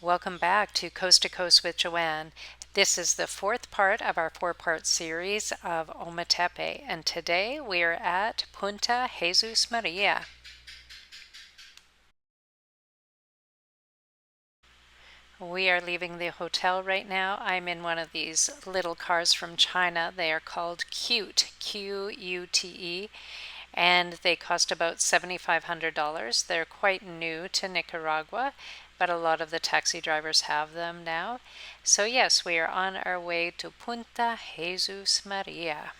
Welcome back to Coast to Coast with Joanne. This is the fourth part of our four-part series of Ometepe, and today we are at Punta Jesús María. We are leaving the hotel right now. I'm in one of these little cars from China. They are called Qute, Q-U-T-E, and they cost about $7,500. They're quite new to Nicaragua, but a lot of the taxi drivers have them now. So yes, we are on our way to Punta Jesús María.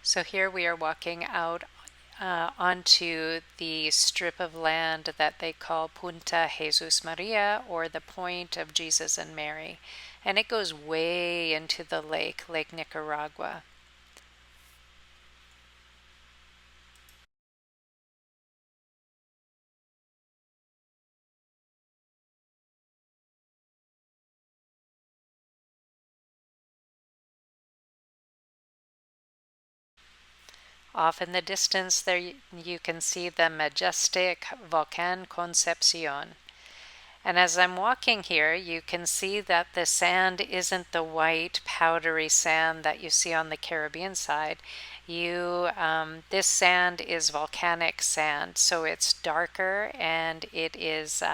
So here we are walking out onto the strip of land that they call Punta Jesús María, or the Point of Jesus and Mary. And it goes way into the lake, Lake Nicaragua. Off in the distance there you can see the majestic Volcán Concepción. And as I'm walking here, you can see that the sand isn't the white powdery sand that you see on the Caribbean side. This sand is volcanic sand, so it's darker and it is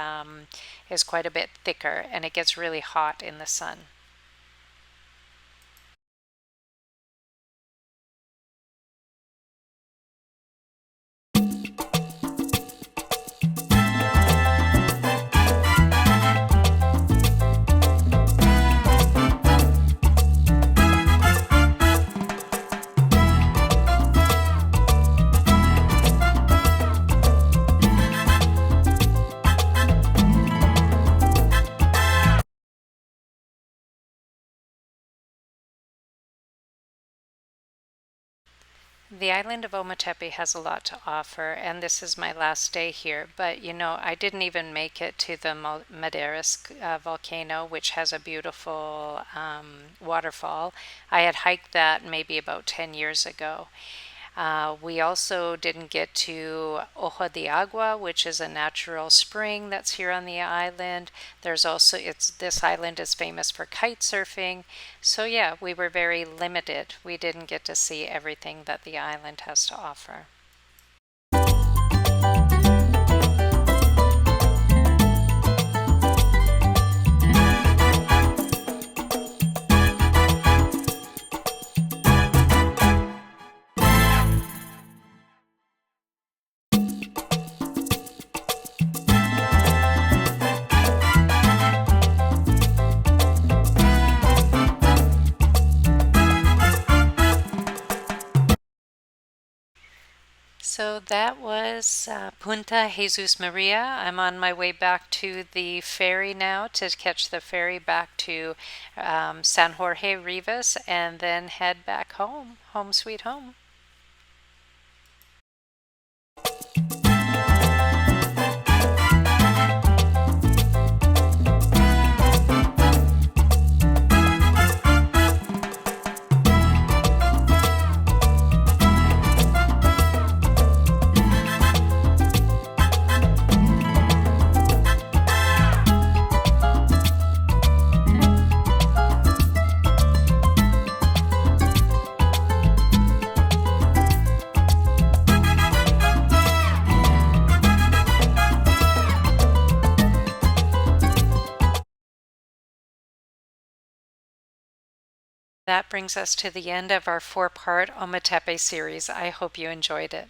quite a bit thicker, and it gets really hot in the sun. The island of Ometepe has a lot to offer, and this is my last day here. But I didn't even make it to the Maderas volcano, which has a beautiful waterfall. I had hiked that maybe about 10 years ago. We also didn't get to Ojo de Agua, which is a natural spring that's here on the island. There's also, this island is famous for kite surfing. So yeah, we were very limited. We didn't get to see everything that the island has to offer. So that was Punta Jesús Maria. I'm on my way back to the ferry now to catch the ferry back to San Jorge Rivas and then head back home. Home sweet home. That brings us to the end of our four-part Ometepe series. I hope you enjoyed it.